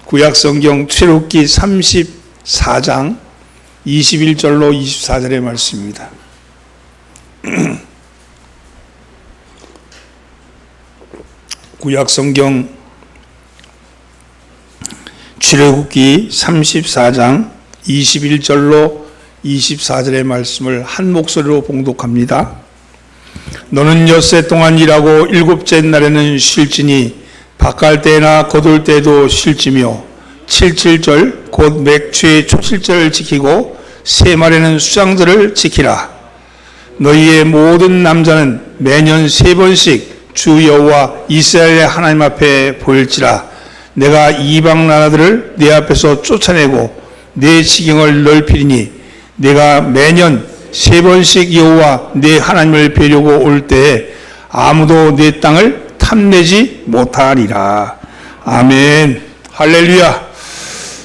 구약성경 출애굽기 34장 21절로 24절의 말씀입니다. 구약성경 출애굽기 34장 21절로 24절의 말씀을 한 목소리로 봉독합니다. 너는 엿새 동안 일하고 일곱째 날에는 쉴지니 바깔 때나 거둘 때도 쉴지며 77절 곧 맥추의 초칠절을 지키고 세 말에는 수장절을 지키라. 너희의 모든 남자는 매년 3번씩 주 여호와 이스라엘의 하나님 앞에 보일지라. 내가 이방 나라들을 내 앞에서 쫓아내고 내 지경을 넓히리니 내가 매년 3번씩 여호와 내 하나님을 뵈려고 올 때에 아무도 내 땅을 탐내지 못하리라. 아멘. 할렐루야.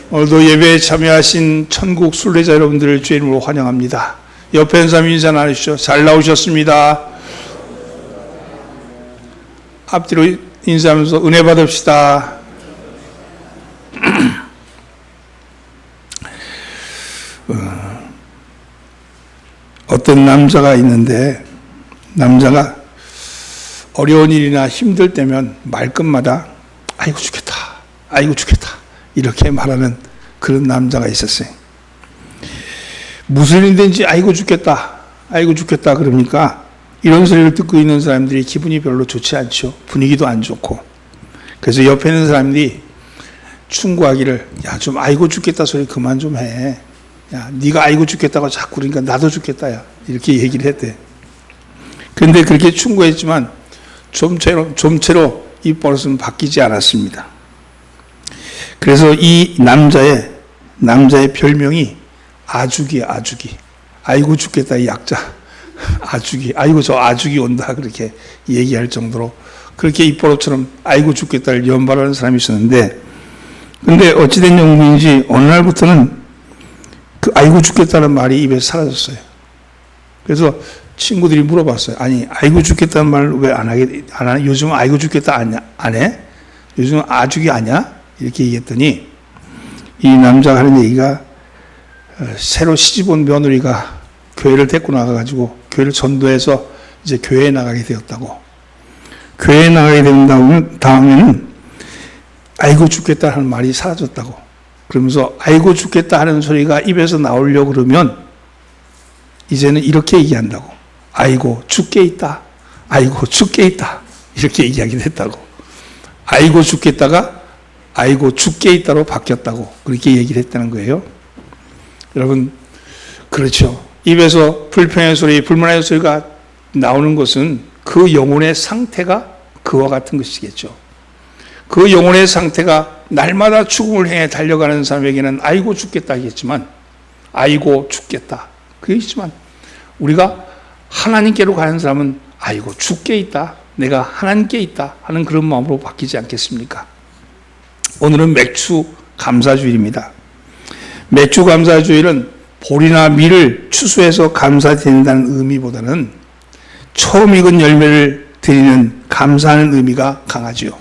오늘도 예배에 참여하신 천국 순례자 여러분들을 주의 이름으로 환영합니다. 옆에 있는 사람 인사 나누시죠. 잘 나오셨습니다. 앞뒤로 인사하면서 은혜 받읍시다. 어떤 남자가 있는데, 남자가 어려운 일이나 힘들 때면 말끝마다 아이고 죽겠다, 아이고 죽겠다 이렇게 말하는 그런 남자가 있었어요. 무슨 일인지 아이고 죽겠다, 아이고 죽겠다 그러니까 이런 소리를 듣고 있는 사람들이 기분이 별로 좋지 않죠. 분위기도 안 좋고. 그래서 옆에 있는 사람들이 충고하기를, 야, 좀 아이고 죽겠다 소리 그만 좀 해. 야, 네가 아이고 죽겠다고 자꾸 그러니까 나도 죽겠다, 야. 이렇게 얘기를 했대. 그런데 그렇게 충고했지만 좀채로 이 버릇은 바뀌지 않았습니다. 그래서 이 남자의 별명이 아죽이에요, 아죽이. 아이고 죽겠다, 이 약자. 아죽이, 아이고 저 아죽이 온다, 그렇게 얘기할 정도로 그렇게 입버릇처럼 아이고 죽겠다를 연발하는 사람이 있었는데, 근데 어찌된 영문인지 어느 날부터는 그 아이고 죽겠다는 말이 입에서 사라졌어요. 그래서 친구들이 물어봤어요. 아니, 아이고 죽겠다는 말 왜 안 하냐? 요즘 아이고 죽겠다 안 해? 요즘 아죽이 아냐? 이렇게 얘기했더니 이 남자가 하는 얘기가, 새로 시집 온 며느리가 교회를 데리고 나가가지고 교회를 전도해서 이제 교회에 나가게 되었다고. 교회에 나가게 된 다음에는 아이고 죽겠다 하는 말이 사라졌다고. 그러면서 아이고 죽겠다 하는 소리가 입에서 나오려고 그러면 이제는 이렇게 얘기한다고. 아이고 죽게 있다, 아이고 죽게 있다, 이렇게 얘기하게 됐다고. 아이고 죽겠다가 아이고 죽게 있다로 바뀌었다고 그렇게 얘기를 했다는 거예요. 여러분, 그렇죠. 입에서 불평의 소리, 불만의 소리가 나오는 것은 그 영혼의 상태가 그와 같은 것이겠죠. 그 영혼의 상태가 날마다 죽음을 향해 달려가는 사람에게는 아이고 죽겠다 하겠지만, 아이고 죽겠다 그러겠지만, 우리가 하나님께로 가는 사람은 아이고 죽게 있다, 내가 하나님께 있다 하는 그런 마음으로 바뀌지 않겠습니까? 오늘은 맥주 감사주일입니다. 맥주 감사주일은 볼이나 밀을 추수해서 감사드린다는 의미보다는 처음 익은 열매를 드리는 감사하는 의미가 강하지요.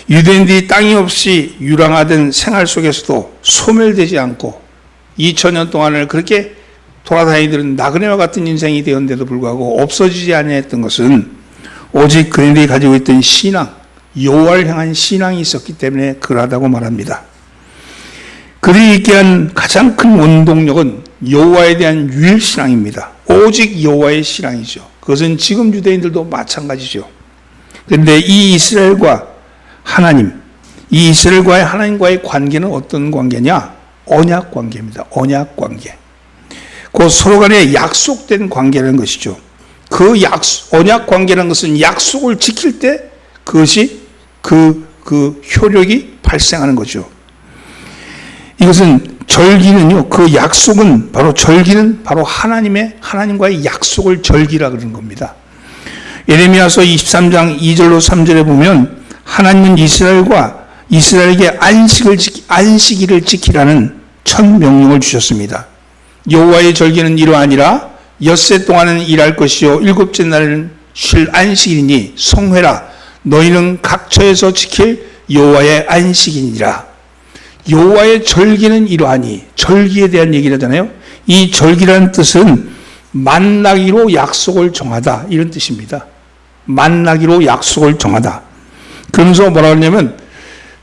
유대인들이 땅이 없이 유랑하던 생활 속에서도 소멸되지 않고 2000년 동안을 그렇게 돌아다니던 나그네와 같은 인생이 되었는데도 불구하고 없어지지 아니했던 것은 오직 그들이 가지고 있던 신앙, 여호와를 향한 신앙이 있었기 때문에 그러하다고 말합니다. 그들이 있게 한 가장 큰 원동력은 여호와에 대한 유일신앙입니다. 오직 여호와의 신앙이죠. 그것은 지금 유대인들도 마찬가지죠. 그런데 이 이스라엘과 하나님, 이 이스라엘과의 하나님과의 관계는 어떤 관계냐? 언약 관계입니다. 언약 관계. 그 서로 간에 약속된 관계라는 것이죠. 그 언약 관계라는 것은 약속을 지킬 때 그것이 그 효력이 발생하는 거죠. 이것은 절기는요, 그 약속은 절기는 바로 하나님과의 약속을 절기라 그러는 겁니다. 예레미야서 23장 2절로 3절에 보면 하나님은 이스라엘에게 안식일을 지키라는 첫 명령을 주셨습니다. 여호와의 절기는 이러하니라. 엿새 동안은 일할 것이요 일곱째 날에는 쉴 안식일이니 성회라. 너희는 각처에서 지킬 여호와의 안식이니라. 여호와의 절기는 이러하니, 절기에 대한 얘기를 하잖아요. 이 절기라는 뜻은 만나기로 약속을 정하다, 이런 뜻입니다. 만나기로 약속을 정하다. 그러면서 뭐라 그러냐면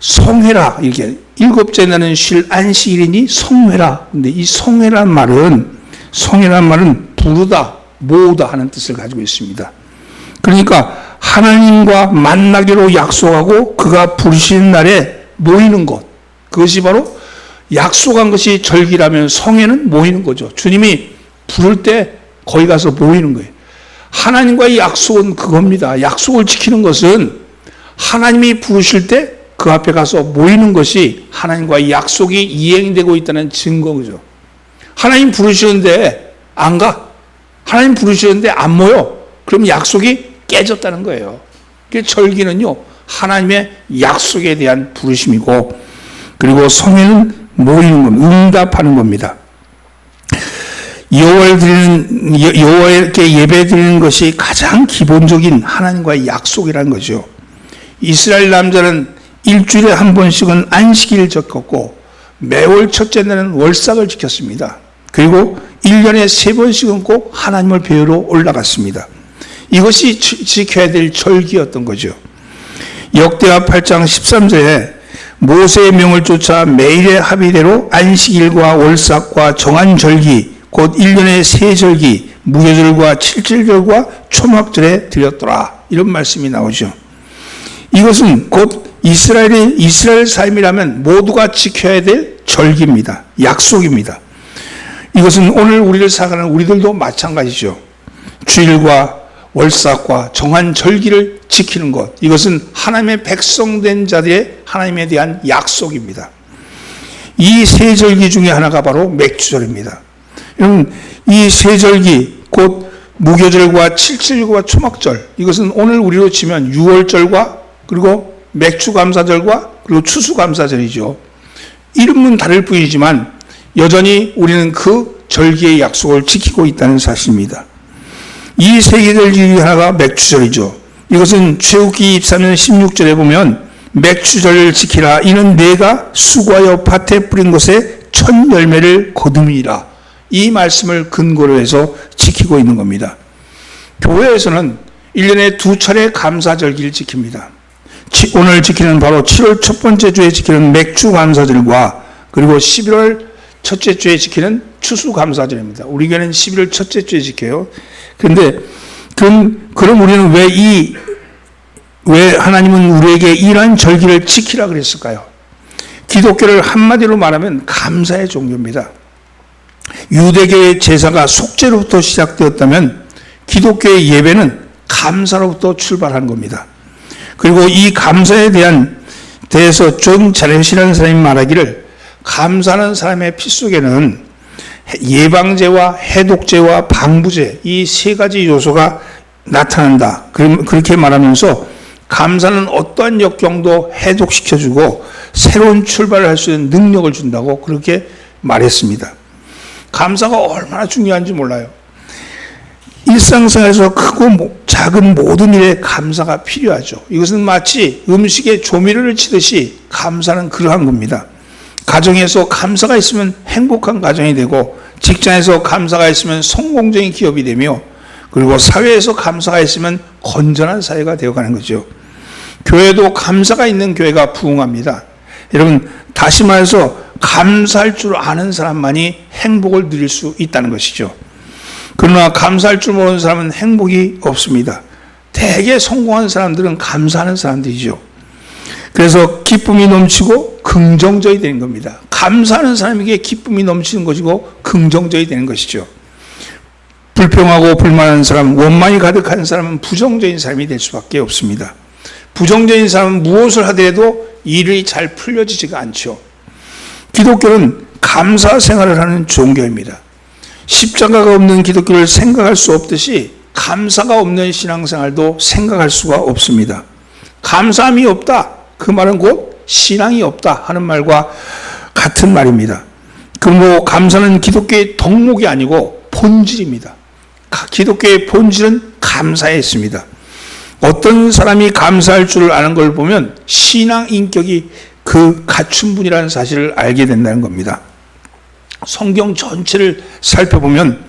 성회라, 이렇게 일곱째 날은 쉴 안식일이니 성회라. 근데 이 성회란 말은 부르다, 모으다 하는 뜻을 가지고 있습니다. 그러니까 하나님과 만나기로 약속하고 그가 부르시는 날에 모이는 것, 그것이 바로 약속한 것이 절기라면 성회는 모이는 거죠. 주님이 부를 때 거기 가서 모이는 거예요. 하나님과의 약속은 그겁니다. 약속을 지키는 것은 하나님이 부르실 때 그 앞에 가서 모이는 것이 하나님과의 약속이 이행되고 있다는 증거죠. 하나님 부르시는데 안 가. 하나님 부르시는데 안 모여. 그럼 약속이 깨졌다는 거예요. 절기는요, 하나님의 약속에 대한 부르심이고, 그리고 성회는 모이는 겁니다. 응답하는 겁니다. 여호와께 예배 드리는 것이 가장 기본적인 하나님과의 약속이라는 거죠. 이스라엘 남자는 일주일에 한 번씩은 안식일을 지켰고 매월 첫째 날은 월삭을 지켰습니다. 그리고 1년에 3번씩은 꼭 하나님을 뵈러 올라갔습니다. 이것이 지켜야 될 절기였던 거죠. 역대하 8장 13절에 모세의 명을 쫓아 매일의 합의대로 안식일과 월삭과 정한 절기, 곧 1년의 3절기, 무교절과 칠칠절과 초막절에 드렸더라, 이런 말씀이 나오죠. 이것은 곧 이스라엘 삶이라면 모두가 지켜야 될 절기입니다. 약속입니다. 이것은 오늘 우리를 살아가는 우리들도 마찬가지죠. 주일과 월삭과 정한 절기를 지키는 것, 이것은 하나님의 백성된 자들의 하나님에 대한 약속입니다. 이 세 절기 중에 하나가 바로 맥주절입니다. 여러분, 이 세 절기, 곧 무교절과 칠칠절과 초막절, 이것은 오늘 우리로 치면 유월절과 그리고 맥주감사절과 그리고 추수감사절이죠. 이름은 다를 뿐이지만 여전히 우리는 그 절기의 약속을 지키고 있다는 사실입니다. 이 세 계절 중에 하나가 맥주절이죠. 이것은 출애굽기 23년 16절에 보면 맥주절을 지키라. 이는 내가 수고하여 밭에 뿌린 것에 첫 열매를 거둠이라. 이 말씀을 근거로 해서 지키고 있는 겁니다. 교회에서는 1년에 2차례 감사절기를 지킵니다. 오늘 지키는 바로 7월 첫 번째 주에 지키는 맥주감사절과 그리고 11월 첫째 주에 지키는 추수감사절입니다. 우리 교회는 11월 첫째 주에 지켜요. 그런데 그럼 우리는 왜 하나님은 우리에게 이러한 절기를 지키라 그랬을까요? 기독교를 한마디로 말하면 감사의 종교입니다. 유대교의 제사가 속죄로부터 시작되었다면 기독교의 예배는 감사로부터 출발한 겁니다. 그리고 이 감사에 대해서 존 자렛이라는 사람이 말하기를, 감사하는 사람의 피 속에는 예방제와 해독제와 방부제, 이 세 가지 요소가 나타난다. 그렇게 말하면서 감사는 어떠한 역경도 해독시켜주고 새로운 출발을 할 수 있는 능력을 준다고 그렇게 말했습니다. 감사가 얼마나 중요한지 몰라요. 일상생활에서 크고 작은 모든 일에 감사가 필요하죠. 이것은 마치 음식에 조미료를 치듯이 감사는 그러한 겁니다. 가정에서 감사가 있으면 행복한 가정이 되고, 직장에서 감사가 있으면 성공적인 기업이 되며, 그리고 사회에서 감사가 있으면 건전한 사회가 되어가는 거죠. 교회도 감사가 있는 교회가 부흥합니다. 여러분, 다시 말해서 감사할 줄 아는 사람만이 행복을 누릴 수 있다는 것이죠. 그러나 감사할 줄 모르는 사람은 행복이 없습니다. 대개 성공한 사람들은 감사하는 사람들이죠. 그래서 기쁨이 넘치고 긍정적이 되는 겁니다. 감사하는 사람에게 기쁨이 넘치는 것이고 긍정적이 되는 것이죠. 불평하고 불만하는 사람, 원망이 가득한 사람은 부정적인 삶이 될 수밖에 없습니다. 부정적인 사람은 무엇을 하더라도 일이 잘 풀려지지가 않죠. 기독교는 감사 생활을 하는 종교입니다. 십자가가 없는 기독교를 생각할 수 없듯이 감사가 없는 신앙생활도 생각할 수가 없습니다. 감사함이 없다, 그 말은 곧 신앙이 없다 하는 말과 같은 말입니다. 그리고 감사는 기독교의 덕목이 아니고 본질입니다. 기독교의 본질은 감사에 있습니다. 어떤 사람이 감사할 줄 아는 걸 보면 신앙 인격이 그 갖춘 분이라는 사실을 알게 된다는 겁니다. 성경 전체를 살펴보면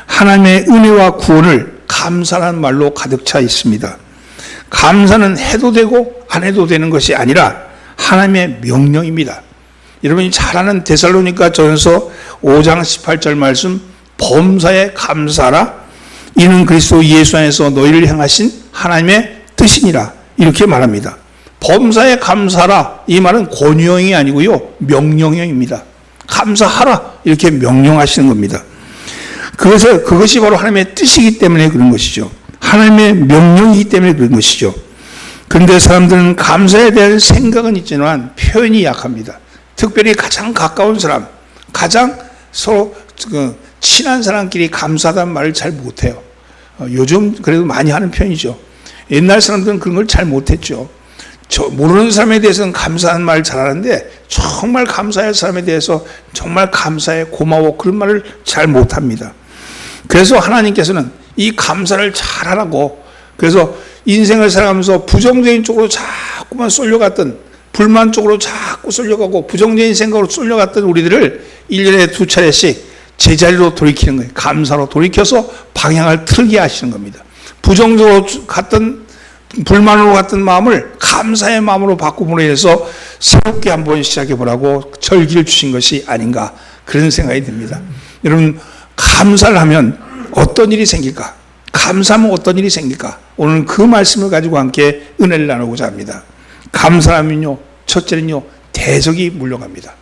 하나님의 은혜와 구원을 감사라는 말로 가득 차 있습니다. 감사는 해도 되고 안 해도 되는 것이 아니라 하나님의 명령입니다. 여러분이 잘 아는 데살로니가 전서 5장 18절 말씀, 범사에 감사하라. 이는 그리스도 예수 안에서 너희를 향하신 하나님의 뜻이니라. 이렇게 말합니다. 범사에 감사하라. 이 말은 권유형이 아니고요, 명령형입니다. 감사하라. 이렇게 명령하시는 겁니다. 그것이 바로 하나님의 뜻이기 때문에 그런 것이죠. 하나님의 명령이기 때문에 그런 것이죠. 그런데 사람들은 감사에 대한 생각은 있지만 표현이 약합니다. 특별히 가장 가까운 사람, 가장 서로 친한 사람끼리 감사하다는 말을 잘 못해요. 요즘 그래도 많이 하는 편이죠. 옛날 사람들은 그런 걸 잘 못했죠. 모르는 사람에 대해서는 감사한 말을 잘하는데 정말 감사할 사람에 대해서 정말 감사해, 고마워, 그런 말을 잘 못합니다. 그래서 하나님께서는 이 감사를 잘하라고, 그래서 인생을 살아가면서 부정적인 쪽으로 자꾸만 쏠려갔던, 불만 쪽으로 자꾸 쏠려가고 부정적인 생각으로 쏠려갔던 우리들을 1년에 2차례씩 제자리로 돌이키는 거예요. 감사로 돌이켜서 방향을 틀게 하시는 겁니다. 부정적으로 갔던, 불만으로 갔던 마음을 감사의 마음으로 바꾸므로 해서 새롭게 한번 시작해 보라고 절기를 주신 것이 아닌가, 그런 생각이 듭니다. 여러분, 감사를 하면 어떤 일이 생길까? 감사하면 어떤 일이 생길까? 오늘 그 말씀을 가지고 함께 은혜를 나누고자 합니다. 감사하면요, 첫째는요, 대적이 물러갑니다.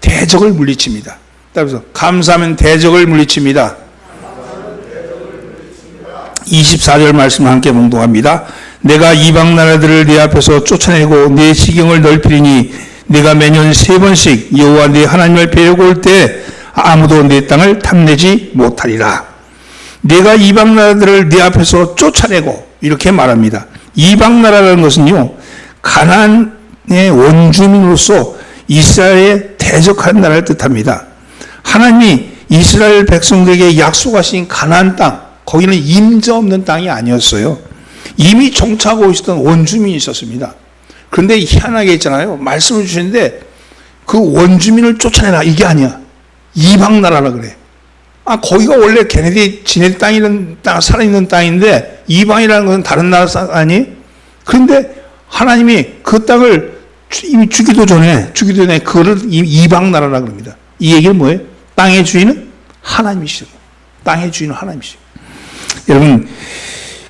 대적을 물리칩니다. 따라서 감사하면 대적을 물리칩니다. 24절 말씀을 함께 봉독합니다. 내가 이방 나라들을 네 앞에서 쫓아내고 네 지경을 넓히리니 네가 매년 3번씩 여호와 네 하나님을 배우고 올 때 아무도 네 땅을 탐내지 못하리라. 내가 이방 나라들을 네 앞에서 쫓아내고, 이렇게 말합니다. 이방 나라라는 것은요, 가나안의 원주민으로서 이스라엘에 대적하는 나라를 뜻합니다. 하나님이 이스라엘 백성들에게 약속하신 가나안 땅, 거기는 임자 없는 땅이 아니었어요. 이미 정착하고 있었던 원주민이 있었습니다. 그런데 희한하게 있잖아요. 말씀을 주시는데 그 원주민을 쫓아내라, 이게 아니야. 이방 나라라 그래. 거기가 원래 걔네들이 지네 땅이는 땅, 살아있는 땅인데 이방이라는 것은 다른 나라 아니? 그런데 하나님이 그 땅을 이미 주기도 전에 그거를 이방 나라라 그럽니다. 이 얘기는 뭐예요? 땅의 주인은 하나님이시죠. 땅의 주인은 하나님이시죠. 여러분,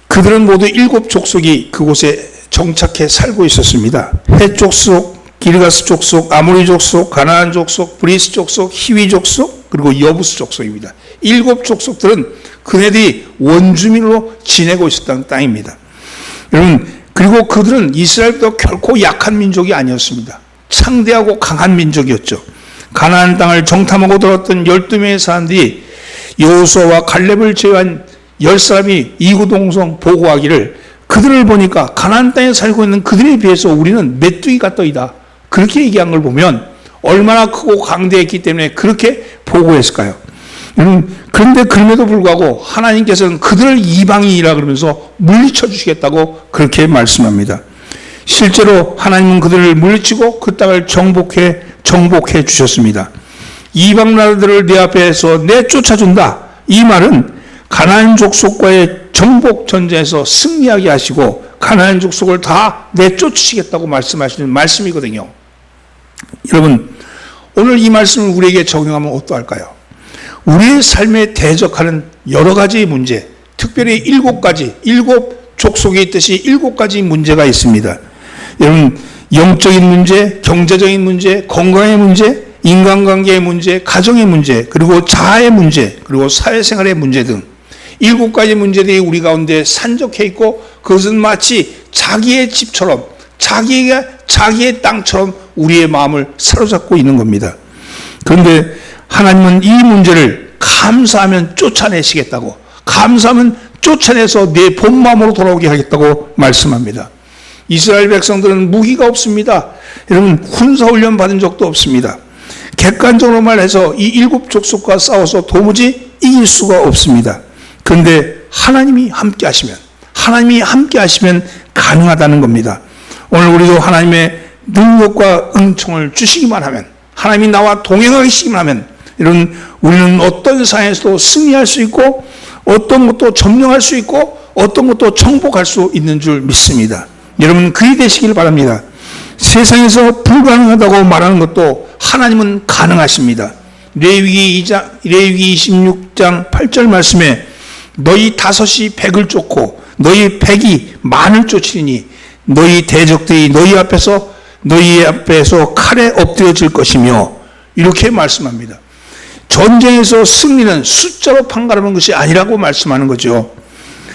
그들은 모두 7 족속이 그곳에 정착해 살고 있었습니다. 헷 족속, 기르가스 족속, 아모리 족속, 가나안 족속, 브리스 족속, 히위 족속, 그리고 여부스 족속입니다. 7 족속들은 그네들이 원주민으로 지내고 있었던 땅입니다. 여러분, 그리고 그들은 이스라엘보다 결코 약한 민족이 아니었습니다. 창대하고 강한 민족이었죠. 가나안 땅을 정탐하고 들었던 12명의 사람들이 여호수아와 갈렙을 제외한 10사람이 이구동성 보고하기를, 그들을 보니까 가나안 땅에 살고 있는 그들에 비해서 우리는 메뚜기가 떠이다, 그렇게 얘기한 걸 보면 얼마나 크고 강대했기 때문에 그렇게 보고했을까요? 그런데 그럼에도 불구하고 하나님께서는 그들을 이방인이라 그러면서 물리쳐 주시겠다고 그렇게 말씀합니다. 실제로 하나님은 그들을 물리치고 그 땅을 정복해 주셨습니다. 이방 나라들을 내 앞에서 내쫓아준다, 이 말은 가나안 족속과의 정복 전쟁에서 승리하게 하시고 가나안 족속을 다 내쫓으시겠다고 말씀하시는 말씀이거든요. 여러분, 오늘 이 말씀을 우리에게 적용하면 어떠할까요? 우리의 삶에 대적하는 여러 가지 문제, 특별히 7가지, 7 족속에 있듯이 7가지 문제가 있습니다. 여러분, 영적인 문제, 경제적인 문제, 건강의 문제, 인간관계의 문제, 가정의 문제, 그리고 자아의 문제, 그리고 사회생활의 문제 등 7가지 문제들이 우리 가운데 산적해 있고, 그것은 마치 자기의 집처럼, 자기의 땅처럼 우리의 마음을 사로잡고 있는 겁니다. 그런데 하나님은 이 문제를 감사하면 쫓아내시겠다고, 감사하면 쫓아내서 내 본 마음으로 돌아오게 하겠다고 말씀합니다. 이스라엘 백성들은 무기가 없습니다. 여러분, 군사훈련 받은 적도 없습니다. 객관적으로 말해서 이 7 족속과 싸워서 도무지 이길 수가 없습니다. 그런데 하나님이 함께 하시면, 하나님이 함께 하시면 가능하다는 겁니다. 오늘 우리도 하나님의 능력과 은총을 주시기만 하면, 하나님이 나와 동행하시기만 하면, 이런 우리는 어떤 상황에서도 승리할 수 있고, 어떤 것도 점령할 수 있고, 어떤 것도 정복할 수 있는 줄 믿습니다. 여러분, 그리 되시길 바랍니다. 세상에서 불가능하다고 말하는 것도 하나님은 가능하십니다. 레위기 26장 8절 말씀에 너희 5이 100을 쫓고 너희 100이 만을 쫓으리니 너희 대적들이 너희 앞에서 칼에 엎드려질 것이며, 이렇게 말씀합니다. 전쟁에서 승리는 숫자로 판가름한 것이 아니라고 말씀하는 거죠.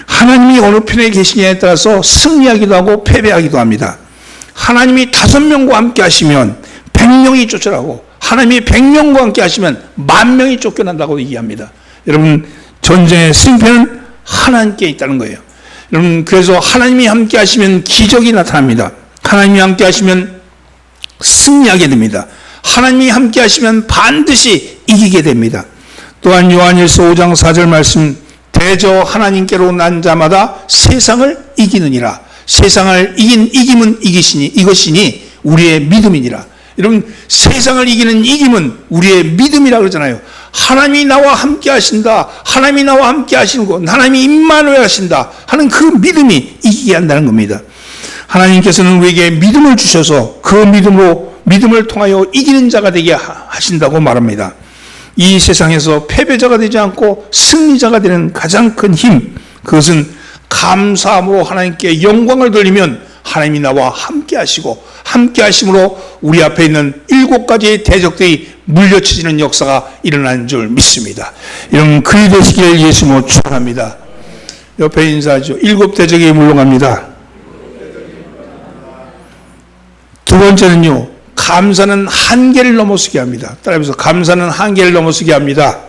하나님이 어느 편에 계시냐에 따라서 승리하기도 하고 패배하기도 합니다. 하나님이 5명과 함께 하시면 100명이 쫓아나고, 하나님이 100명과 함께 하시면 10,000명이 쫓겨난다고 얘기합니다. 여러분, 전쟁의 승패는 하나님께 있다는 거예요. 여러분, 그래서 하나님이 함께 하시면 기적이 나타납니다. 하나님이 함께 하시면 승리하게 됩니다. 하나님이 함께 하시면 반드시 이기게 됩니다. 또한 요한일서 5장 4절 말씀, 대저 하나님께로 난 자마다 세상을 이기느니라. 세상을 이긴 이김은 이것이니 우리의 믿음이니라. 여러분, 세상을 이기는 이김은 우리의 믿음이라 그러잖아요. 하나님이 나와 함께 하신다, 하나님이 나와 함께 하시는 것, 하나님이 임마누엘 하신다 하는 그 믿음이 이기게 한다는 겁니다. 하나님께서는 우리에게 믿음을 주셔서 그 믿음을 통하여 이기는 자가 되게 하신다고 말합니다. 이 세상에서 패배자가 되지 않고 승리자가 되는 가장 큰 힘, 그것은 감사함으로 하나님께 영광을 돌리면 하나님이 나와 함께 하시고, 함께 하심으로 우리 앞에 있는 7가지의 대적들이 물려쳐지는 역사가 일어나는 줄 믿습니다. 여러분, 그리 되시길 예수님으로 축원합니다. 옆에 인사하죠. 7 대적이 물러갑니다. 두 번째는요, 감사는 한계를 넘어서게 합니다. 따라해서 감사는 한계를 넘어서게 합니다.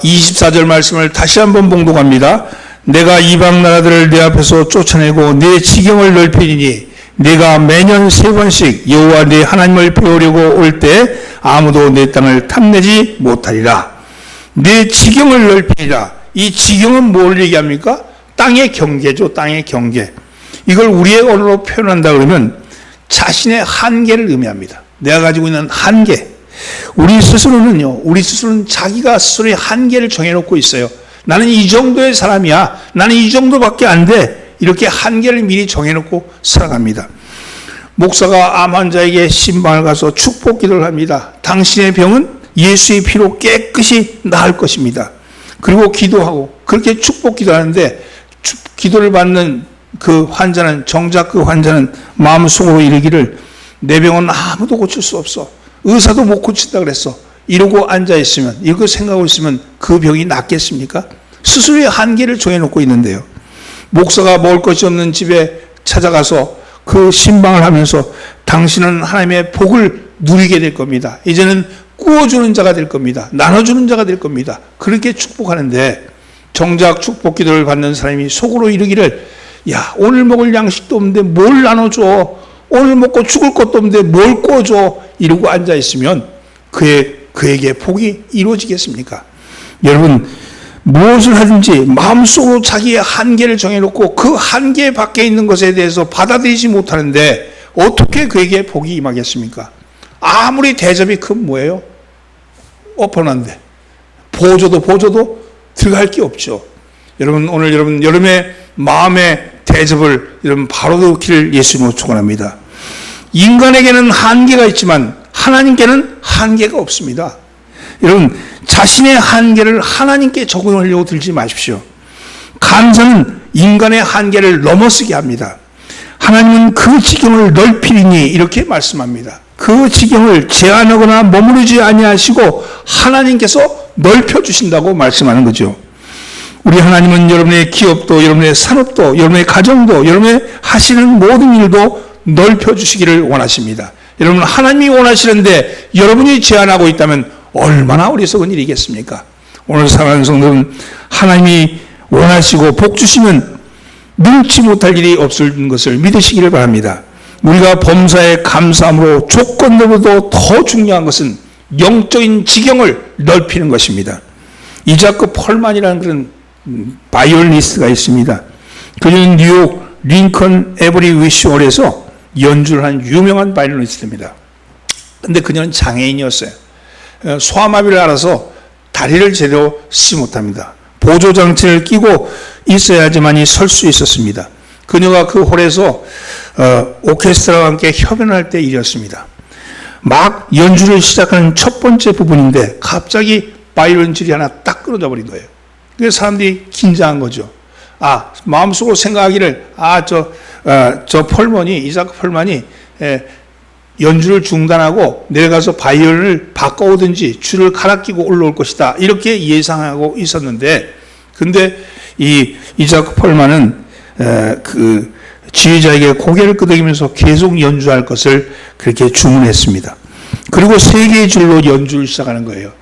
24절 말씀을 다시 한번 봉독합니다. 내가 이방 나라들을 내 앞에서 쫓아내고 내 지경을 넓히리니 내가 매년 3번씩 여호와 내 하나님을 배우려고 올 때 아무도 내 땅을 탐내지 못하리라. 내 지경을 넓히리라. 이 지경은 뭘 얘기합니까? 땅의 경계죠. 땅의 경계. 이걸 우리의 언어로 표현한다 그러면 자신의 한계를 의미합니다. 내가 가지고 있는 한계. 우리 스스로는 자기가 스스로의 한계를 정해놓고 있어요. 나는 이 정도의 사람이야. 나는 이 정도밖에 안 돼. 이렇게 한계를 미리 정해놓고 살아갑니다. 목사가 암 환자에게 신방을 가서 축복 기도를 합니다. 당신의 병은 예수의 피로 깨끗이 나을 것입니다. 그리고 기도하고 그렇게 축복 기도하는데, 기도를 받는 그 환자는, 정작 그 환자는 마음속으로 이르기를 내 병은 아무도 고칠 수 없어. 의사도 못 고친다 그랬어. 이러고 앉아있으면, 이렇게 생각하고 있으면 그 병이 낫겠습니까? 스스로의 한계를 정해놓고 있는데요. 목사가 먹을 것이 없는 집에 찾아가서 그 신방을 하면서 당신은 하나님의 복을 누리게 될 겁니다. 이제는 구워주는 자가 될 겁니다. 나눠주는 자가 될 겁니다. 그렇게 축복하는데, 정작 축복 기도를 받는 사람이 속으로 이르기를, 야, 오늘 먹을 양식도 없는데 뭘 나눠줘? 오늘 먹고 죽을 것도 없는데 뭘 구워줘? 이러고 앉아있으면 그에게 복이 이루어지겠습니까? 여러분, 무엇을 하든지 마음속으로 자기의 한계를 정해놓고 그 한계 밖에 있는 것에 대해서 받아들이지 못하는데 어떻게 그에게 복이 임하겠습니까? 아무리 대접이 큰 뭐예요? 엎어놨는데 보조도 들어갈 게 없죠. 여러분, 오늘 여러분의 마음의 대접을 여러분 바로 넣기를 예수님으로 축원합니다. 인간에게는 한계가 있지만 하나님께는 한계가 없습니다. 여러분, 자신의 한계를 하나님께 적용하려고 들지 마십시오. 감사는 인간의 한계를 넘어서게 합니다. 하나님은 그 지경을 넓히리니 이렇게 말씀합니다. 그 지경을 제한하거나 머무르지 아니하시고 하나님께서 넓혀주신다고 말씀하는 거죠. 우리 하나님은 여러분의 기업도, 여러분의 산업도, 여러분의 가정도, 여러분의 하시는 모든 일도 넓혀주시기를 원하십니다. 여러분, 하나님이 원하시는데 여러분이 제한하고 있다면 얼마나 어리석은 일이겠습니까? 오늘 사랑하는 성도는 하나님이 원하시고 복 주시면 능치 못할 일이 없을 것을 믿으시기를 바랍니다. 우리가 범사에 감사함으로 조건으로도 더 중요한 것은 영적인 지경을 넓히는 것입니다. 이자크 펄만이라는 그런 바이올리니스트가 있습니다. 그녀는 뉴욕 링컨 에버리 위시홀에서 연주를 한 유명한 바이올리니스트입니다. 근데 그녀는 장애인이었어요. 소아마비를 알아서 다리를 제대로 쓰지 못합니다. 보조장치를 끼고 있어야지만이 설 수 있었습니다. 그녀가 그 홀에서 오케스트라와 함께 협연할 때 일이었습니다. 막 연주를 시작하는 첫 번째 부분인데 갑자기 바이올린 줄이 하나 딱 끊어져 버린 거예요. 그래서 사람들이 긴장한 거죠. 마음속으로 생각하기를 저 펄먼이 이자크 펄만이 연주를 중단하고 내려가서 바이올린을 바꿔오든지 줄을 갈아 끼고 올라올 것이다. 이렇게 예상하고 있었는데, 근데 이 이자크 펄만은 그 지휘자에게 고개를 끄덕이면서 계속 연주할 것을 그렇게 주문했습니다. 그리고 3개의 줄로 연주를 시작하는 거예요.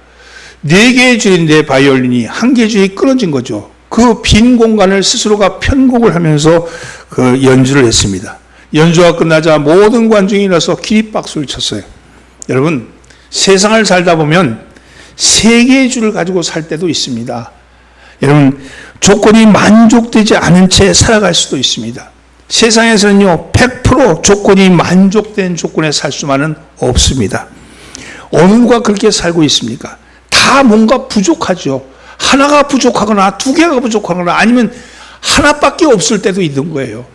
4개의 줄인데 바이올린이 1개의 줄이 끊어진 거죠. 그 빈 공간을 스스로가 편곡을 하면서 그 연주를 했습니다. 연주가 끝나자 모든 관중이 일어서 기립박수를 쳤어요. 여러분, 세상을 살다 보면 3개의 줄을 가지고 살 때도 있습니다. 여러분, 조건이 만족되지 않은 채 살아갈 수도 있습니다. 세상에서는요, 100% 조건이 만족된 조건에 살 수만은 없습니다. 어느 누가 그렇게 살고 있습니까? 다 뭔가 부족하죠. 하나가 부족하거나 2개가 부족하거나 아니면 하나밖에 없을 때도 있는 거예요.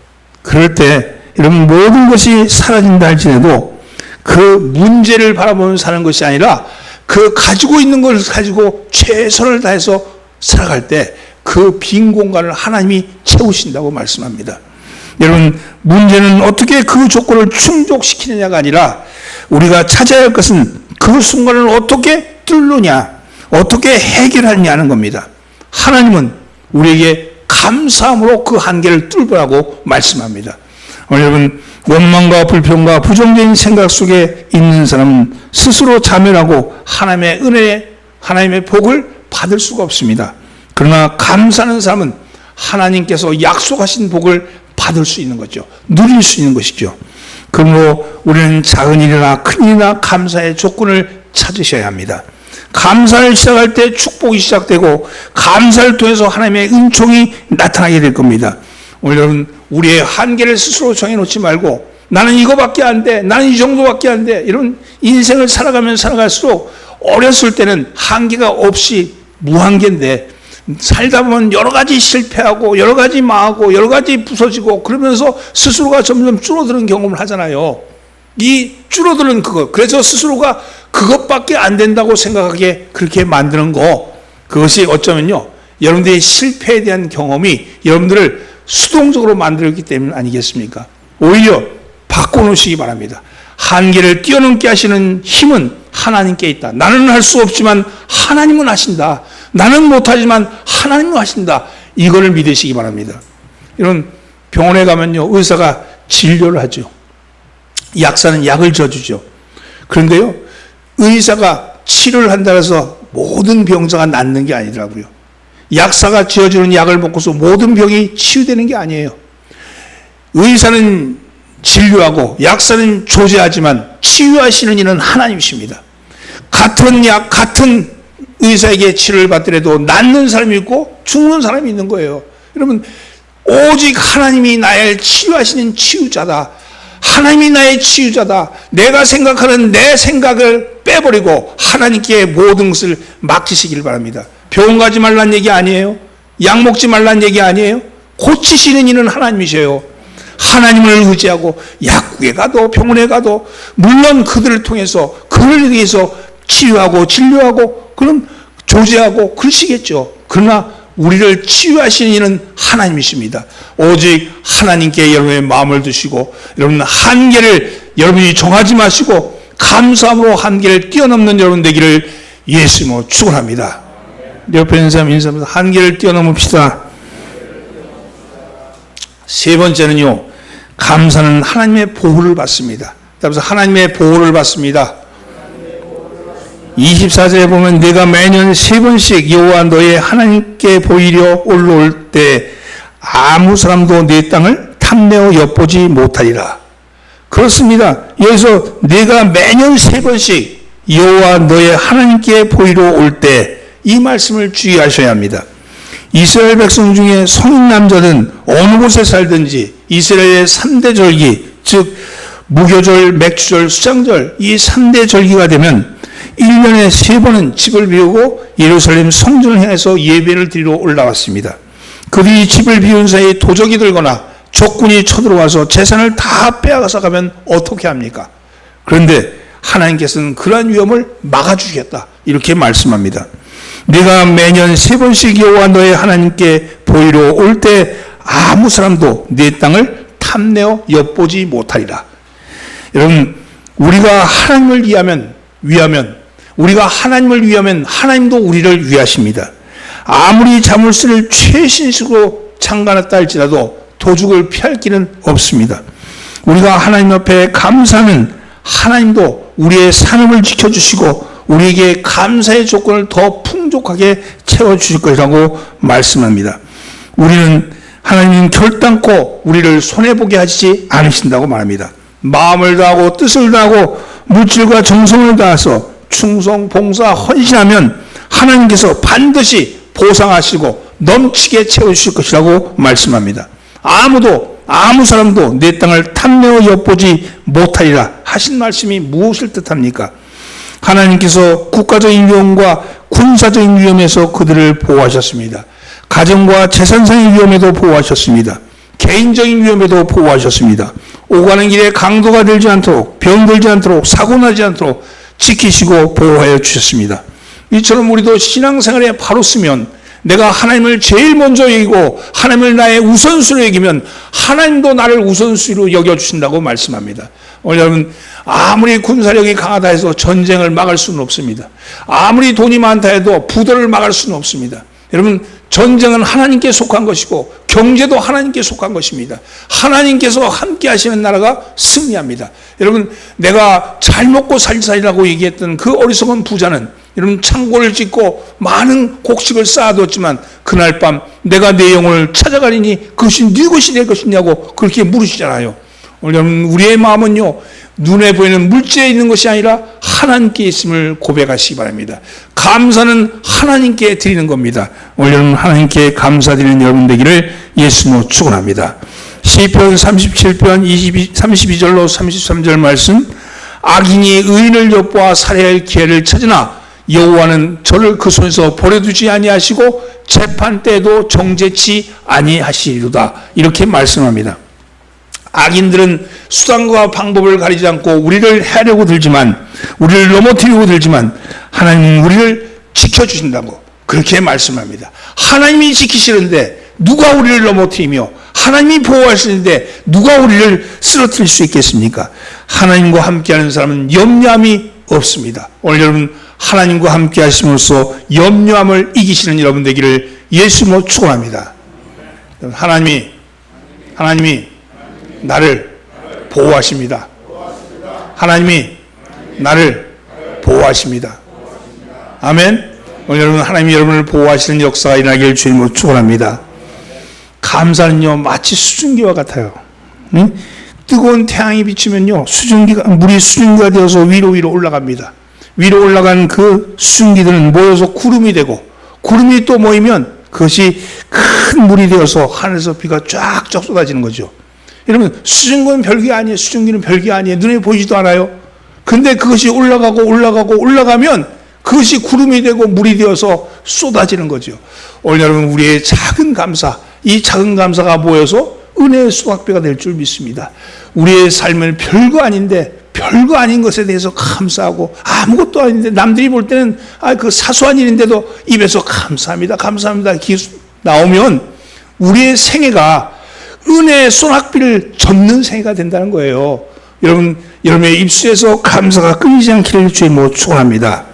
그럴 때 여러분, 모든 것이 사라진다 할지라도 그 문제를 바라보며 사는 것이 아니라 그 가지고 있는 것을 가지고 최선을 다해서 살아갈 때 그 빈 공간을 하나님이 채우신다고 말씀합니다. 여러분, 문제는 어떻게 그 조건을 충족시키느냐가 아니라 우리가 찾아야 할 것은 그 순간을 어떻게 뚫느냐, 어떻게 해결하느냐는 겁니다. 하나님은 우리에게 감사함으로 그 한계를 뚫으라고 말씀합니다. 여러분, 원망과 불평과 부정적인 생각 속에 있는 사람은 스스로 자멸하고 하나님의 은혜, 하나님의 복을 받을 수가 없습니다. 그러나 감사하는 사람은 하나님께서 약속하신 복을 받을 수 있는 거죠. 누릴 수 있는 것이죠. 그러므로 우리는 작은 일이나 큰 일이나 감사의 조건을 찾으셔야 합니다. 감사를 시작할 때 축복이 시작되고 감사를 통해서 하나님의 은총이 나타나게 될 겁니다. 오늘 여러분, 우리의 한계를 스스로 정해놓지 말고 나는 이거밖에 안 돼, 나는 이 정도밖에 안 돼, 이런 인생을 살아가면 살아갈수록 어렸을 때는 한계가 없이 무한계인데 살다 보면 여러 가지 실패하고 여러 가지 망하고 여러 가지 부서지고 그러면서 스스로가 점점 줄어드는 경험을 하잖아요. 이 줄어드는 그것, 그래서 스스로가 그것밖에 안 된다고 생각하게 그렇게 만드는 거, 그것이 어쩌면요, 여러분들의 실패에 대한 경험이 여러분들을 수동적으로 만들었기 때문 아니겠습니까? 오히려 바꿔놓으시기 바랍니다. 한계를 뛰어넘게 하시는 힘은 하나님께 있다. 나는 할 수 없지만 하나님은 하신다. 나는 못하지만 하나님은 하신다. 이거를 믿으시기 바랍니다. 이런 병원에 가면요, 의사가 진료를 하죠. 약사는 약을 줘주죠. 그런데요, 의사가 치료를 한다고 해서 모든 병자가 낫는 게 아니더라고요. 약사가 지어주는 약을 먹고서 모든 병이 치유되는 게 아니에요. 의사는 진료하고 약사는 조제하지만 치유하시는 이는 하나님이십니다. 같은 약, 같은 의사에게 치료를 받더라도 낫는 사람이 있고 죽는 사람이 있는 거예요. 여러분, 오직 하나님이 나를 치유하시는 치유자다. 하나님이 나의 치유자다. 내가 생각하는 내 생각을 빼버리고 하나님께 모든 것을 맡기시길 바랍니다. 병원 가지 말란 얘기 아니에요. 약 먹지 말란 얘기 아니에요. 고치시는 이는 하나님이셔요. 하나님을 의지하고 약국에 가도 병원에 가도 물론 그들을 통해서 그를 위해서 치유하고 진료하고 그럼 조제하고 그러시겠죠. 그러나 우리를 치유하시는 이는 하나님이십니다. 오직 하나님께 여러분의 마음을 두시고 여러분 한계를 여러분이 정하지 마시고 감사함으로 한계를 뛰어넘는 여러분 되기를 예수님으로 축원합니다. 옆에 있는 사람 인사하면서 한계를 뛰어넘읍시다. 세 번째는요, 감사는 하나님의 보호를 받습니다. 그래서 하나님의 보호를 받습니다. 24절에 보면 내가 매년 3번씩 여호와 너의 하나님께 보이려 올라올 때 아무 사람도 내 땅을 탐내어 엿보지 못하리라. 그렇습니다. 여기서 내가 매년 3번씩 여호와 너의 하나님께 보이러 올 때 이 말씀을 주의하셔야 합니다. 이스라엘 백성 중에 성인 남자든 어느 곳에 살든지 이스라엘의 3대 절기, 즉 무교절, 맥주절, 수장절, 이 3대 절기가 되면 1년에 3번은 집을 비우고 예루살렘 성전을 향해서 예배를 드리러 올라왔습니다. 그들이 집을 비운 사이에 도적이 들거나 적군이 쳐들어와서 재산을 다 빼앗아 가면 어떻게 합니까? 그런데 하나님께서는 그러한 위험을 막아주겠다, 이렇게 말씀합니다. 네가 매년 3번씩 여호와 너의 하나님께 보이러 올 때 아무 사람도 네 땅을 탐내어 엿보지 못하리라. 여러분, 우리가 하나님을 위하면 우리가 하나님을 위하면 하나님도 우리를 위하십니다. 아무리 자물쇠를 최신식으로 잠가놨다 할지라도 도둑을 피할 길은 없습니다. 우리가 하나님 앞에 감사하면 하나님도 우리의 산업을 지켜주시고 우리에게 감사의 조건을 더 풍족하게 채워주실 것이라고 말씀합니다. 하나님은 결단코 우리를 손해보게 하시지 않으신다고 말합니다. 마음을 다하고 뜻을 다하고 물질과 정성을 다해서 충성, 봉사, 헌신하면 하나님께서 반드시 보상하시고 넘치게 채워주실 것이라고 말씀합니다. 아무 사람도 내 땅을 탐내어 엿보지 못하리라 하신 말씀이 무엇을 뜻합니까? 하나님께서 국가적인 위험과 군사적인 위험에서 그들을 보호하셨습니다. 가정과 재산상의 위험에도 보호하셨습니다. 개인적인 위험에도 보호하셨습니다. 오가는 길에 강도가 들지 않도록, 병들지 않도록, 사고나지 않도록 지키시고 보호하여 주셨습니다. 이처럼 우리도 신앙생활에 바로 쓰면, 내가 하나님을 제일 먼저 여기고 하나님을 나의 우선순위로 여기면 하나님도 나를 우선순위로 여겨주신다고 말씀합니다. 여러분, 아무리 군사력이 강하다 해서 전쟁을 막을 수는 없습니다. 아무리 돈이 많다 해도 부도를 막을 수는 없습니다. 여러분, 전쟁은 하나님께 속한 것이고 경제도 하나님께 속한 것입니다. 하나님께서 함께 하시는 나라가 승리합니다. 여러분, 내가 잘 먹고 살리라고 얘기했던 그 어리석은 부자는 여러분 창고를 짓고 많은 곡식을 쌓아뒀지만 그날 밤 내가 내 영혼을 찾아가리니 그것이 네 것이 될 것이냐고 그렇게 물으시잖아요. 여러분, 우리의 마음은요, 눈에 보이는 물질에 있는 것이 아니라 하나님께 있음을 고백하시기 바랍니다. 감사는 하나님께 드리는 겁니다. 여러분, 하나님께 감사드리는 여러분 되기를 예수로 축원합니다. 시편 37편 32절로 33절 말씀, 악인이 의인을 엿보아 살해할 기회를 찾으나 여호와는 저를 그 손에서 버려두지 아니하시고 재판 때에도 정죄치 아니하시리로다, 이렇게 말씀합니다. 악인들은 수단과 방법을 가리지 않고 우리를 해하려고 들지만, 우리를 넘어뜨리려고 들지만 하나님은 우리를 지켜주신다고 그렇게 말씀합니다. 하나님이 지키시는데 누가 우리를 넘어뜨리며, 하나님이 보호하시는데 누가 우리를 쓰러뜨릴 수 있겠습니까? 하나님과 함께하는 사람은 염려함이 없습니다. 오늘 여러분, 하나님과 함께 하심으로써 염려함을 이기시는 여러분 되기를 예수로 축원합니다. 하나님이 나를 보호하십니다. 하나님이 나를 보호하십니다. 아멘. 오늘 여러분, 하나님이 여러분을 보호하시는 역사가 일어나기를 주님으로 축원합니다. 감사는요, 마치 수증기와 같아요. 응? 뜨거운 태양이 비치면요, 물이 수증기가 되어서 위로 올라갑니다. 위로 올라간 그 수증기들은 모여서 구름이 되고, 구름이 또 모이면 그것이 큰 물이 되어서 하늘에서 비가 쫙쫙 쏟아지는 거죠. 여러분, 수증기는 별게 아니에요. 수증기는 별게 아니에요. 눈에 보이지도 않아요. 근데 그것이 올라가면 그것이 구름이 되고 물이 되어서 쏟아지는 거죠. 오늘 여러분, 우리의 작은 감사, 이 작은 감사가 모여서 은혜의 수확배가 될 줄 믿습니다. 우리의 삶은 별거 아닌 것에 대해서 감사하고, 아무것도 아닌데 남들이 볼 때는 그 사소한 일인데도 입에서 감사합니다 나오면 우리의 생애가 은혜의 소낙비를 젓는 생애가 된다는 거예요. 여러분의 입술에서 감사가 끊이지 않기를 주님으로 축원합니다.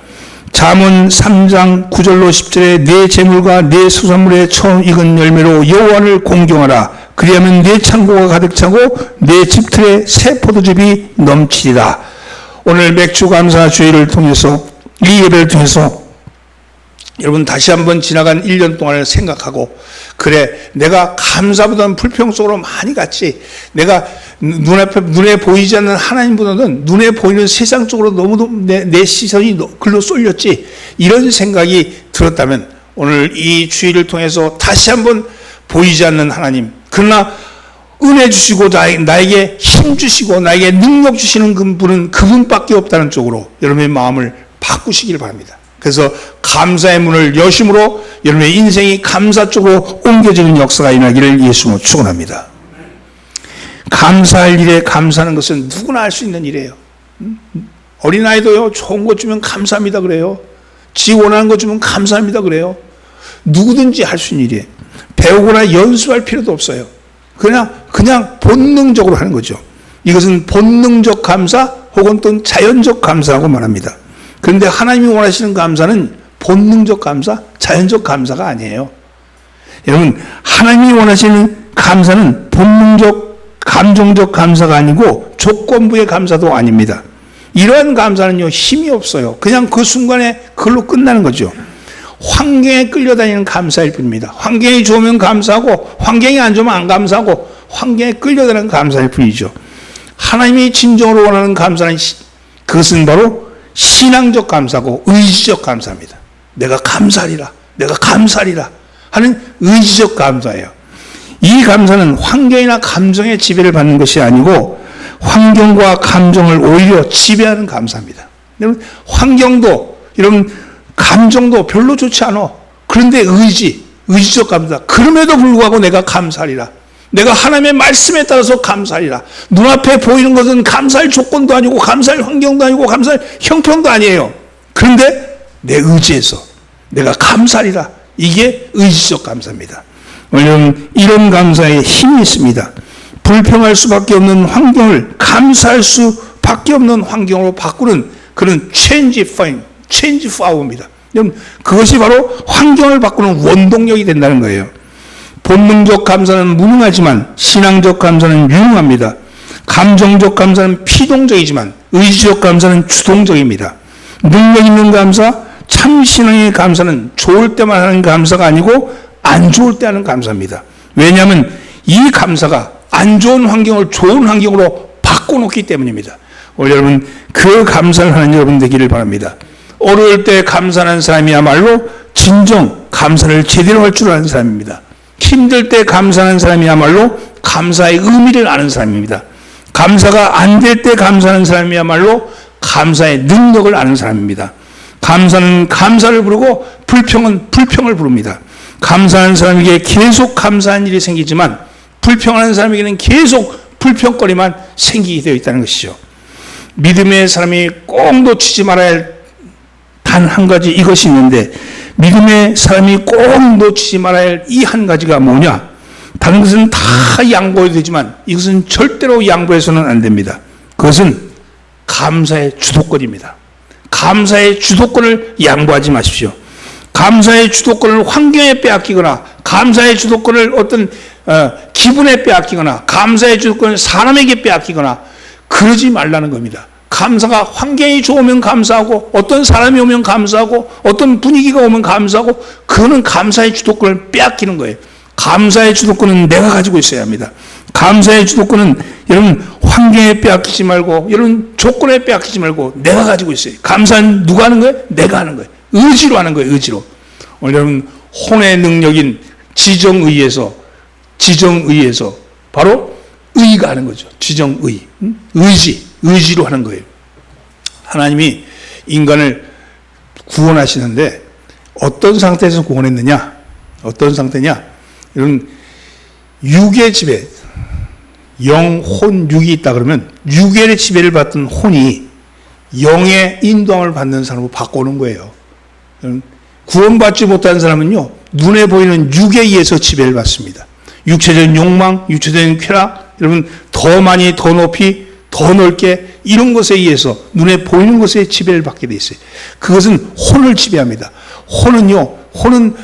잠언 3장 9절로 10절에 내 재물과 내 수산물의 처음 익은 열매로 여호와를 공경하라. 그리하면 내 창고가 가득 차고 내 집틀에 새 포도즙이 넘치리라. 오늘 맥주 감사 주일을 통해서, 이 예배를 통해서 여러분 다시 한번 지나간 1년 동안을 생각하고, 그래, 내가 감사보다는 불평 속으로 많이 갔지, 내가 눈에 보이지 않는 하나님보다는 눈에 보이는 세상 쪽으로 너무 내 시선이 글로 쏠렸지, 이런 생각이 들었다면 오늘 이 주일을 통해서 다시 한번 보이지 않는 하나님, 그러나 은혜 주시고 나에게 힘 주시고 나에게 능력 주시는 분은 그분밖에 없다는 쪽으로 여러분의 마음을 바꾸시길 바랍니다. 그래서 감사의 문을 여심으로 여러분의 인생이 감사 쪽으로 옮겨지는 역사가 일어나기를 예수로 축원합니다. 감사할 일에 감사하는 것은 누구나 할 수 있는 일이에요. 어린아이도요, 좋은 것 주면 감사합니다 그래요. 지 원하는 것 주면 감사합니다 그래요. 누구든지 할 수 있는 일이에요. 배우거나 연수할 필요도 없어요. 그냥 본능적으로 하는 거죠. 이것은 본능적 감사 혹은 또 자연적 감사라고 말합니다. 그런데 하나님이 원하시는 감사는 본능적 감사, 자연적 감사가 아니에요. 여러분, 하나님이 원하시는 감사는 본능적, 감정적 감사가 아니고 조건부의 감사도 아닙니다. 이러한 감사는요, 힘이 없어요. 그냥 그 순간에 그걸로 끝나는 거죠. 환경에 끌려다니는 감사일 뿐입니다. 환경이 좋으면 감사하고 환경이 안 좋으면 안 감사하고 환경에 끌려다니는 감사일 뿐이죠. 하나님이 진정으로 원하는 감사는 그것은 바로 신앙적 감사고 의지적 감사입니다. 내가 감사하리라, 내가 감사하리라 하는 의지적 감사예요. 이 감사는 환경이나 감정의 지배를 받는 것이 아니고 환경과 감정을 오히려 지배하는 감사입니다. 여러분, 환경도 여러분 감정도 별로 좋지 않아. 그런데 의지적 감사. 그럼에도 불구하고 내가 감사하리라. 내가 하나님의 말씀에 따라서 감사하리라. 눈앞에 보이는 것은 감사할 조건도 아니고 감사할 환경도 아니고 감사할 형편도 아니에요. 그런데 내 의지에서 내가 감사하리라. 이게 의지적 감사입니다. 왜냐하면 이런 감사에 힘이 있습니다. 불평할 수밖에 없는 환경을 감사할 수밖에 없는 환경으로 바꾸는 그런 change power입니다. 그것이 바로 환경을 바꾸는 원동력이 된다는 거예요. 본능적 감사는 무능하지만 신앙적 감사는 유능합니다. 감정적 감사는 피동적이지만 의지적 감사는 주동적입니다. 능력 있는 감사, 참 신앙의 감사는 좋을 때만 하는 감사가 아니고 안 좋을 때 하는 감사입니다. 왜냐하면 이 감사가 안 좋은 환경을 좋은 환경으로 바꿔놓기 때문입니다. 여러분, 그 감사를 하는 여러분 되기를 바랍니다. 어려울 때 감사하는 사람이야말로 진정 감사를 제대로 할 줄 아는 사람입니다. 힘들 때 감사하는 사람이야말로 감사의 의미를 아는 사람입니다. 감사가 안 될 때 감사하는 사람이야말로 감사의 능력을 아는 사람입니다. 감사는 감사를 부르고 불평은 불평을 부릅니다. 감사하는 사람에게 계속 감사한 일이 생기지만 불평하는 사람에게는 계속 불평거리만 생기게 되어 있다는 것이죠. 믿음의 사람이 꼭 놓치지 말아야 할 단 한 가지 이것이 있는데, 믿음의 사람이 꼭 놓치지 말아야 할 이 한 가지가 뭐냐? 다른 것은 다 양보해도 되지만 이것은 절대로 양보해서는 안 됩니다. 그것은 감사의 주도권입니다. 감사의 주도권을 양보하지 마십시오. 감사의 주도권을 환경에 빼앗기거나 감사의 주도권을 어떤 기분에 빼앗기거나 감사의 주도권을 사람에게 빼앗기거나 그러지 말라는 겁니다. 감사가 환경이 좋으면 감사하고 어떤 사람이 오면 감사하고 어떤 분위기가 오면 감사하고 그거는 감사의 주도권을 빼앗기는 거예요. 감사의 주도권은 내가 가지고 있어야 합니다. 감사의 주도권은 여러분 환경에 빼앗기지 말고 여러분 조건에 빼앗기지 말고 내가 가지고 있어요. 감사는 누가 하는 거예요? 내가 하는 거예요. 의지로 하는 거예요. 의지로. 오늘 여러분 혼의 능력인 지정의에서 바로 의가 하는 거죠. 지정의. 의지로 하는 거예요. 하나님이 인간을 구원하시는데 어떤 상태에서 구원했느냐? 어떤 상태냐? 여러분 육의 지배, 영, 혼, 육이 있다 그러면 육의 지배를 받던 혼이 영의 인도함을 받는 사람으로 바꿔오는 거예요. 구원받지 못한 사람은요, 눈에 보이는 육에 의해서 지배를 받습니다. 육체적인 욕망, 육체적인 쾌락, 여러분 더 많이, 더 높이, 더 넓게 이런 것에 의해서 눈에 보이는 것에 지배를 받게 돼 있어요. 그것은 혼을 지배합니다. 혼은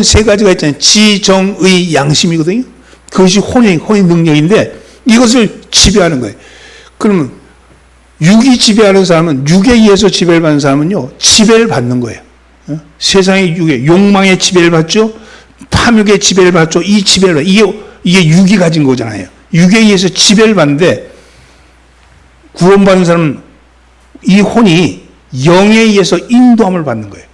세 가지가 있잖아요. 지, 정, 의, 양심이거든요. 그것이 혼의 능력인데 이것을 지배하는 거예요. 그러면 육이 지배하는 사람은 육에 의해서 지배를 받는 사람은요 지배를 받는 거예요. 세상의 육에 욕망의 지배를 받죠. 탐욕의 지배를 받죠. 이 지배를 받죠. 이게 육이 가진 거잖아요. 육에 의해서 지배를 받는데 구원받은 사람은 이 혼이 영에 의해서 인도함을 받는 거예요.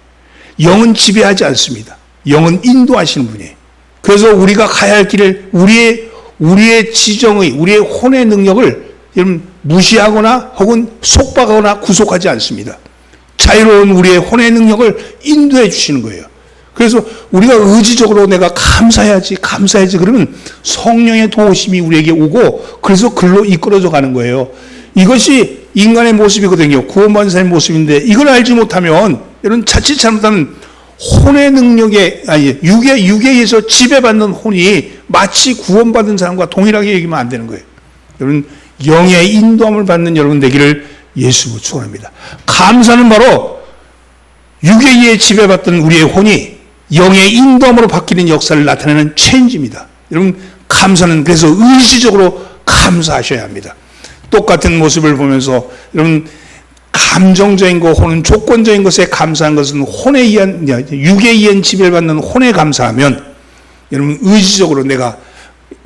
영은 지배하지 않습니다. 영은 인도하시는 분이에요. 그래서 우리가 가야 할 길을 우리의 지정의, 우리의 혼의 능력을 여러분 무시하거나 혹은 속박하거나 구속하지 않습니다. 자유로운 우리의 혼의 능력을 인도해 주시는 거예요. 그래서 우리가 의지적으로 내가 감사해야지 그러면 성령의 도우심이 우리에게 오고 그래서 글로 이끌어져 가는 거예요. 이것이 인간의 모습이거든요. 구원받은 사람의 모습인데 이걸 알지 못하면 여러분 자칫 잘못하면 혼의 능력에 육에 의해서 지배받는 혼이 마치 구원받은 사람과 동일하게 여기면 안 되는 거예요. 여러분 영의 인도함을 받는 여러분 되기를 예수로 축원합니다. 감사는 바로 육에 의해 지배받던 우리의 혼이 영의 인도함으로 바뀌는 역사를 나타내는 체인지입니다. 여러분 감사는 그래서 의지적으로 감사하셔야 합니다. 똑같은 모습을 보면서 여러분 감정적인 것 혹은 조건적인 것에 감사한 것은 혼에 의한 육에 의한 지배를 받는 혼에 감사하면 여러분 의지적으로 내가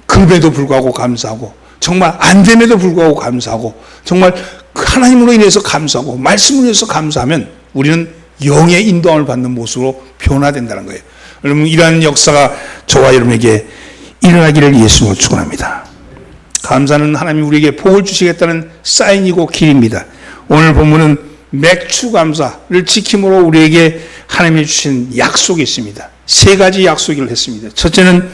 급에도 불구하고 감사하고 정말 안 됨에도 불구하고 감사하고 정말 하나님으로 인해서 감사하고 말씀으로 인해서 감사하면 우리는 영의 인도함을 받는 모습으로 변화된다는 거예요. 여러분 이러한 역사가 저와 여러분에게 일어나기를 예수로 축원합니다. 감사는 하나님이 우리에게 복을 주시겠다는 사인이고 길입니다. 오늘 본문은 맥주 감사를 지킴으로 우리에게 하나님이 주신 약속이 있습니다. 세 가지 약속을 했습니다. 첫째는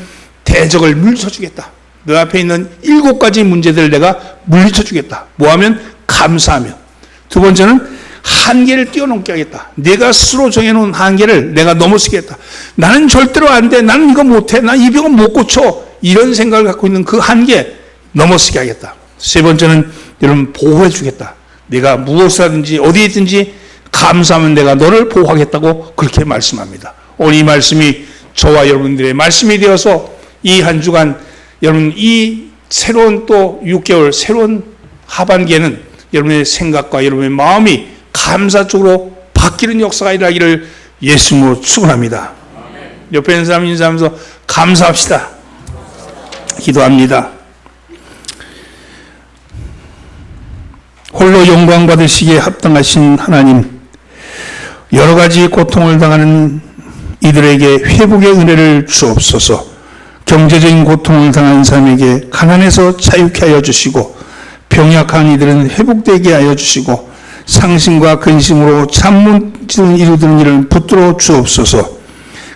대적을 물리쳐주겠다. 너 앞에 있는 7가지 문제들을 내가 물리쳐주겠다. 뭐하면? 감사하면. 두 번째는 한계를 뛰어넘게 하겠다. 내가 스스로 정해놓은 한계를 내가 넘어서겠다. 나는 절대로 안 돼. 나는 이거 못해. 난 이 병은 못 고쳐. 이런 생각을 갖고 있는 그 한계 넘어서게 하겠다. 세 번째는 여러분 보호해 주겠다. 내가 무엇을 하든지 어디에 있든지 감사하면 내가 너를 보호하겠다고 그렇게 말씀합니다. 오늘 이 말씀이 저와 여러분들의 말씀이 되어서 이 한 주간 여러분 이 새로운 또 6개월 새로운 하반기에는 여러분의 생각과 여러분의 마음이 감사 쪽으로 바뀌는 역사가 일어나기를 예수님으로 축원합니다. 옆에 있는 사람 인사하면서 감사합시다. 기도합니다. 홀로 영광 받으시기에 합당하신 하나님, 여러 가지 고통을 당하는 이들에게 회복의 은혜를 주옵소서. 경제적인 고통을 당한 사람에게 가난해서 자유케 하여 주시고 병약한 이들은 회복되게 하여 주시고 상심과 근심으로 잠못을 이루던 일을 붙들어 주옵소서.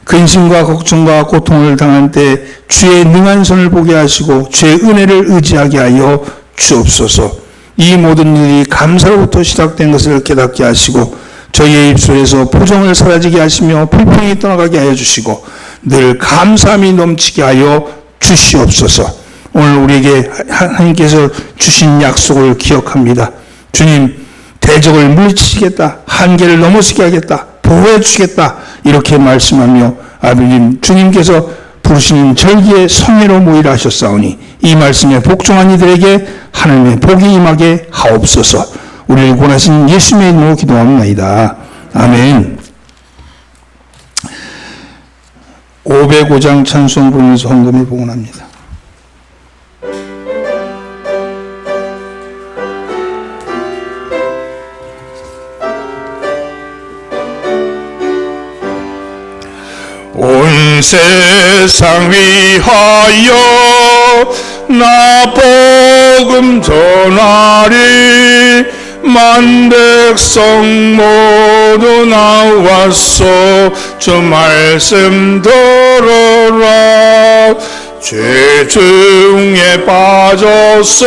근심과 걱정과 고통을 당할 때 주의 능한 손을 보게 하시고 주의 은혜를 의지하게 하여 주옵소서. 이 모든 일이 감사로부터 시작된 것을 깨닫게 하시고 저희의 입술에서 포정을 사라지게 하시며 불평이 떠나가게 하여 주시고 늘 감사함이 넘치게 하여 주시옵소서. 오늘 우리에게 하나님께서 주신 약속을 기억합니다. 주님, 대적을 물리치겠다, 한계를 넘어서게 하겠다, 보호해 주시겠다 이렇게 말씀하며 아버님 주님께서 부르시는 절기의 성회로 모이라 하셨사오니 이 말씀에 복종한 이들에게 하나님의 복이 임하게 하옵소서. 우리를 구원하신 예수님의 이름으로 기도합니다. 아멘. 505장 찬송 부르면서 헌금을 봉헌합니다. 온 세상 위하여 나 복음 전하리 만백성 모두 나왔소 주 말씀 들어라 죄 중에 빠졌소